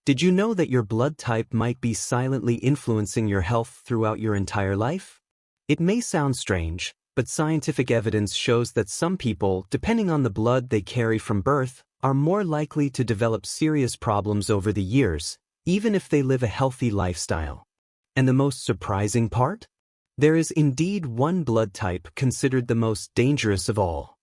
Did you know that your blood type might be silently influencing your health throughout your entire life? It may sound strange, but scientific evidence shows that some people, depending on the blood they carry from birth, are more likely to develop serious problems over the years, even if they live a healthy lifestyle. And the most surprising part? There is indeed one blood type considered the most dangerous of all.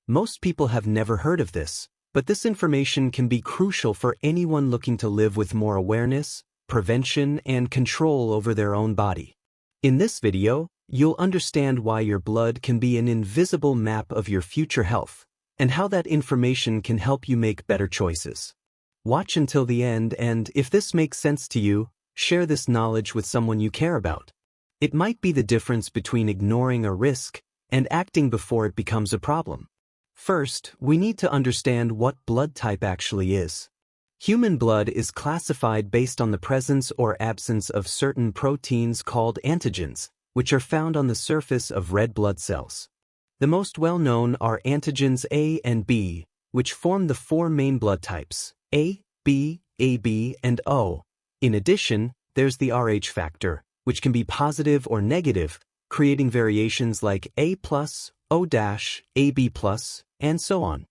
Most people have never heard of this, but this information can be crucial for anyone looking to live with more awareness, prevention, and control over their own body. In this video, you'll understand why your blood can be an invisible map of your future health, and how that information can help you make better choices. Watch until the end, and if this makes sense to you, share this knowledge with someone you care about. It might be the difference between ignoring a risk and acting before it becomes a problem. First, we need to understand what blood type actually is. Human blood is classified based on the presence or absence of certain proteins called antigens, which are found on the surface of red blood cells. The most well-known are antigens A and B, which form the four main blood types, A, B, AB, and O. In addition, there's the Rh factor, which can be positive or negative, creating variations like A+, O-, AB+, and so on.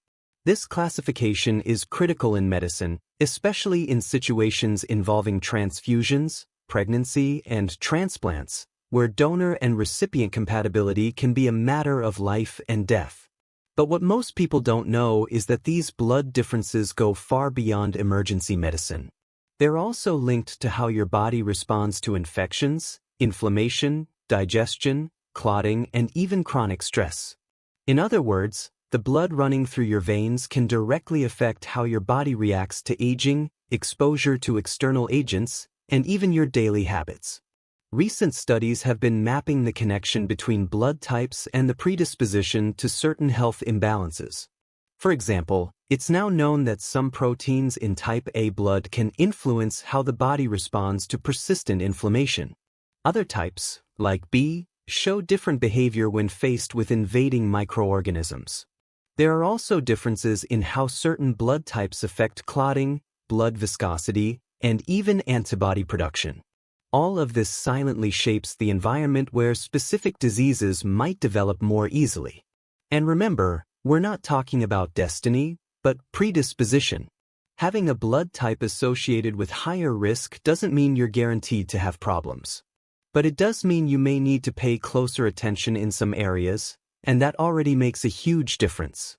This classification is critical in medicine, especially in situations involving transfusions, pregnancy, and transplants, where donor and recipient compatibility can be a matter of life and death. But what most people don't know is that these blood differences go far beyond emergency medicine. They're also linked to how your body responds to infections, inflammation, digestion, clotting, and even chronic stress. In other words, the blood running through your veins can directly affect how your body reacts to aging, exposure to external agents, and even your daily habits. Recent studies have been mapping the connection between blood types and the predisposition to certain health imbalances. For example, it's now known that some proteins in type A blood can influence how the body responds to persistent inflammation. Other types, like B, show different behavior when faced with invading microorganisms. There are also differences in how certain blood types affect clotting, blood viscosity, and even antibody production. All of this silently shapes the environment where specific diseases might develop more easily. And remember, we're not talking about destiny, but predisposition. Having a blood type associated with higher risk doesn't mean you're guaranteed to have problems. But it does mean you may need to pay closer attention in some areas, and that already makes a huge difference.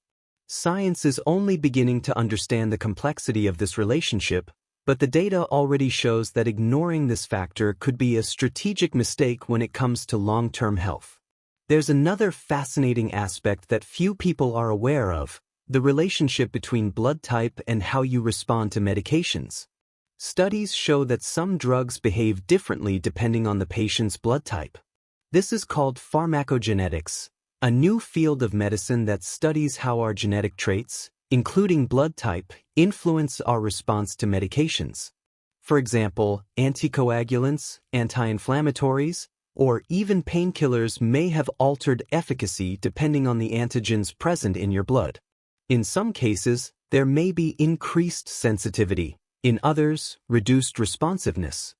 Science is only beginning to understand the complexity of this relationship, but the data already shows that ignoring this factor could be a strategic mistake when it comes to long-term health. There's another fascinating aspect that few people are aware of: the relationship between blood type and how you respond to medications. Studies show that some drugs behave differently depending on the patient's blood type. This is called pharmacogenetics, a new field of medicine that studies how our genetic traits, including blood type, influence our response to medications. For example, anticoagulants, anti-inflammatories, or even painkillers may have altered efficacy depending on the antigens present in your blood. In some cases, there may be increased sensitivity. In others, reduced responsiveness.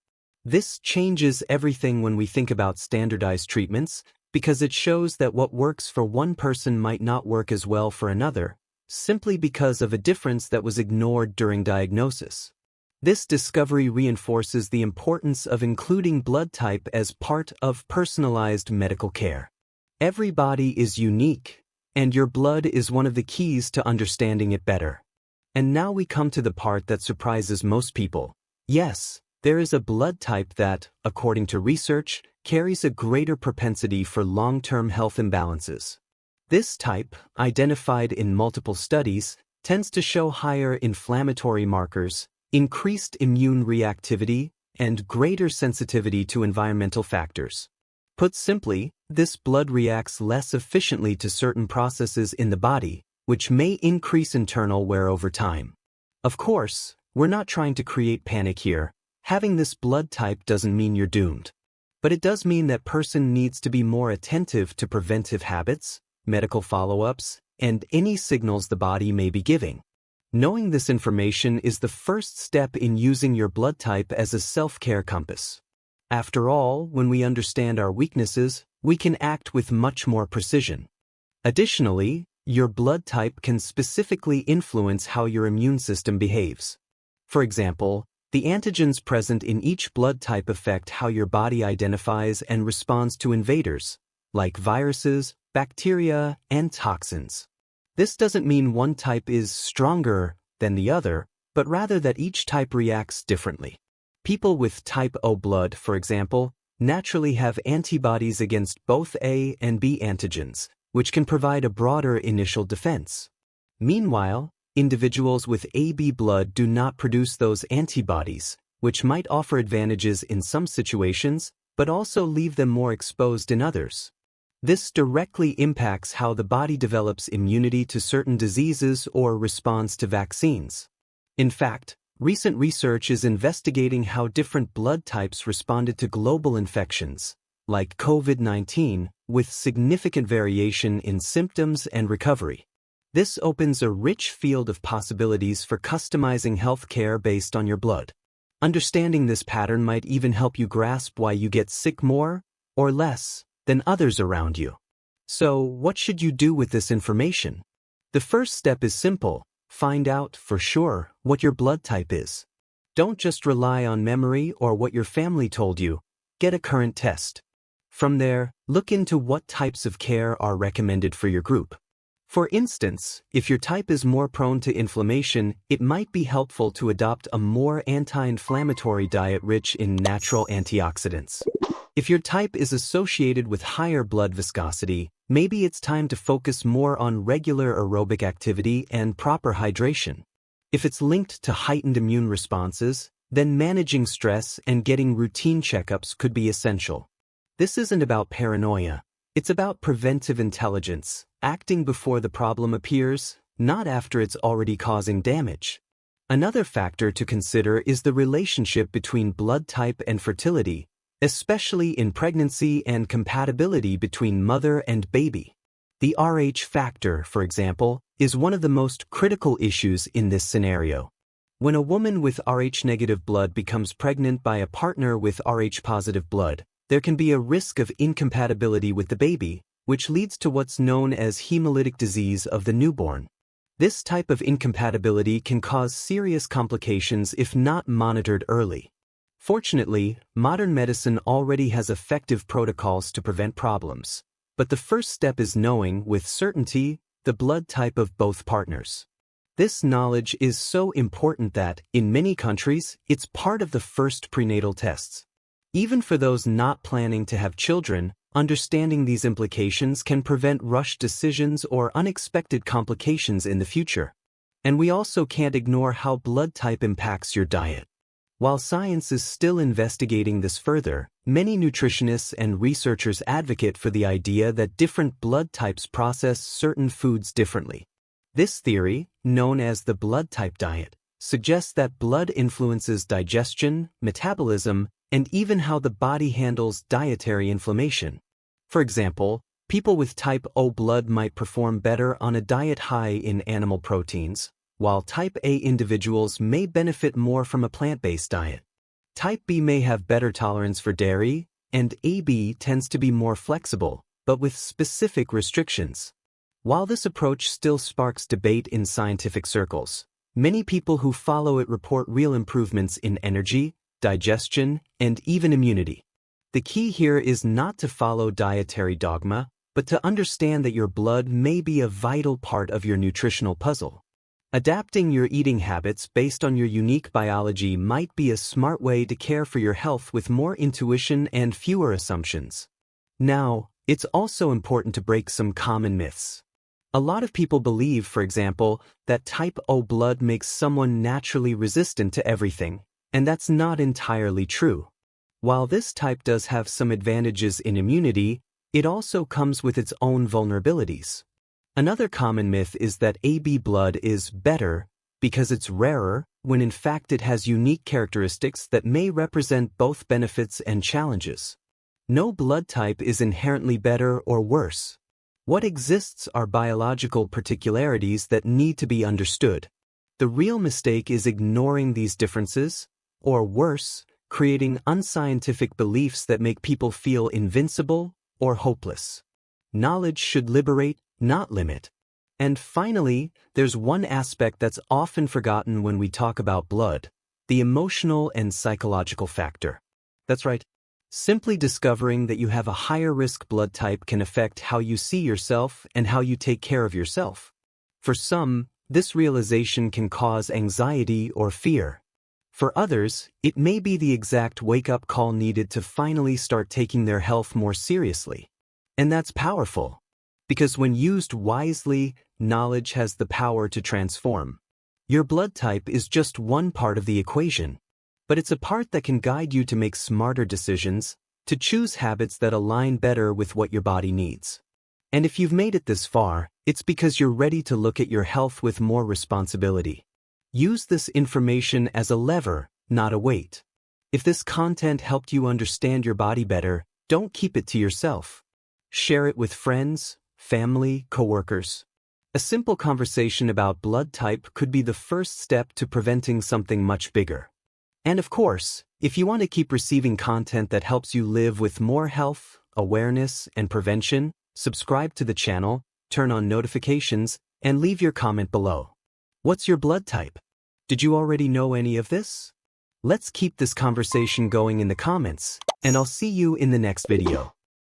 This changes everything when we think about standardized treatments, because it shows that what works for one person might not work as well for another, simply because of a difference that was ignored during diagnosis. This discovery reinforces the importance of including blood type as part of personalized medical care. Every body is unique, and your blood is one of the keys to understanding it better. And now we come to the part that surprises most people. Yes, there is a blood type that, according to research, carries a greater propensity for long-term health imbalances. This type, identified in multiple studies, tends to show higher inflammatory markers, increased immune reactivity, and greater sensitivity to environmental factors. Put simply, this blood reacts less efficiently to certain processes in the body, which may increase internal wear over time. Of course, we're not trying to create panic here. Having this blood type doesn't mean you're doomed. But it does mean that person needs to be more attentive to preventive habits, medical follow-ups, and any signals the body may be giving. Knowing this information is the first step in using your blood type as a self-care compass. After all, when we understand our weaknesses, we can act with much more precision. Additionally, your blood type can specifically influence how your immune system behaves. For example, the antigens present in each blood type affect how your body identifies and responds to invaders, like viruses, bacteria, and toxins. This doesn't mean one type is stronger than the other, but rather that each type reacts differently. People with type O blood, for example, naturally have antibodies against both A and B antigens, which can provide a broader initial defense. Meanwhile, individuals with AB blood do not produce those antibodies, which might offer advantages in some situations, but also leave them more exposed in others. This directly impacts how the body develops immunity to certain diseases or responds to vaccines. In fact, recent research is investigating how different blood types responded to global infections, like COVID-19, with significant variation in symptoms and recovery. This opens a rich field of possibilities for customizing healthcare based on your blood. Understanding this pattern might even help you grasp why you get sick more or less than others around you. So, what should you do with this information? The first step is simple: find out for sure what your blood type is. Don't just rely on memory or what your family told you. Get a current test. From there, look into what types of care are recommended for your group. For instance, if your type is more prone to inflammation, it might be helpful to adopt a more anti-inflammatory diet rich in natural antioxidants. If your type is associated with higher blood viscosity, maybe it's time to focus more on regular aerobic activity and proper hydration. If it's linked to heightened immune responses, then managing stress and getting routine checkups could be essential. This isn't about paranoia. It's about preventive intelligence, acting before the problem appears, not after it's already causing damage. Another factor to consider is the relationship between blood type and fertility, especially in pregnancy and compatibility between mother and baby. The Rh factor, for example, is one of the most critical issues in this scenario. When a woman with Rh-negative blood becomes pregnant by a partner with Rh-positive blood, there can be a risk of incompatibility with the baby, which leads to what's known as hemolytic disease of the newborn. This type of incompatibility can cause serious complications if not monitored early. Fortunately, modern medicine already has effective protocols to prevent problems, but the first step is knowing with certainty the blood type of both partners. This knowledge is so important that, in many countries, it's part of the first prenatal tests. Even for those not planning to have children, understanding these implications can prevent rushed decisions or unexpected complications in the future. And we also can't ignore how blood type impacts your diet. While science is still investigating this further, many nutritionists and researchers advocate for the idea that different blood types process certain foods differently. This theory, known as the blood type diet, suggests that blood influences digestion, metabolism, and even how the body handles dietary inflammation. For example, people with type O blood might perform better on a diet high in animal proteins, while type A individuals may benefit more from a plant-based diet. Type B may have better tolerance for dairy, and AB tends to be more flexible, but with specific restrictions. While this approach still sparks debate in scientific circles, many people who follow it report real improvements in energy, digestion, and even immunity. The key here is not to follow dietary dogma, but to understand that your blood may be a vital part of your nutritional puzzle. Adapting your eating habits based on your unique biology might be a smart way to care for your health with more intuition and fewer assumptions. Now, it's also important to break some common myths. A lot of people believe, for example, that type O blood makes someone naturally resistant to everything, and that's not entirely true. While this type does have some advantages in immunity, it also comes with its own vulnerabilities. Another common myth is that AB blood is better because it's rarer, when in fact it has unique characteristics that may represent both benefits and challenges. No blood type is inherently better or worse. What exists are biological particularities that need to be understood. The real mistake is ignoring these differences, or worse, creating unscientific beliefs that make people feel invincible or hopeless. Knowledge should liberate, not limit. And finally, there's one aspect that's often forgotten when we talk about blood: the emotional and psychological factor. That's right. Simply discovering that you have a higher risk blood type can affect how you see yourself and how you take care of yourself. For some, this realization can cause anxiety or fear. For others, it may be the exact wake-up call needed to finally start taking their health more seriously. And that's powerful, because when used wisely, knowledge has the power to transform. Your blood type is just one part of the equation, but it's a part that can guide you to make smarter decisions, to choose habits that align better with what your body needs. And if you've made it this far, it's because you're ready to look at your health with more responsibility. Use this information as a lever, not a weight. If this content helped you understand your body better, don't keep it to yourself. Share it with friends, family, coworkers. A simple conversation about blood type could be the first step to preventing something much bigger. And of course, if you want to keep receiving content that helps you live with more health, awareness, and prevention, subscribe to the channel, turn on notifications, and leave your comment below. What's your blood type? Did you already know any of this? Let's keep this conversation going in the comments, and I'll see you in the next video.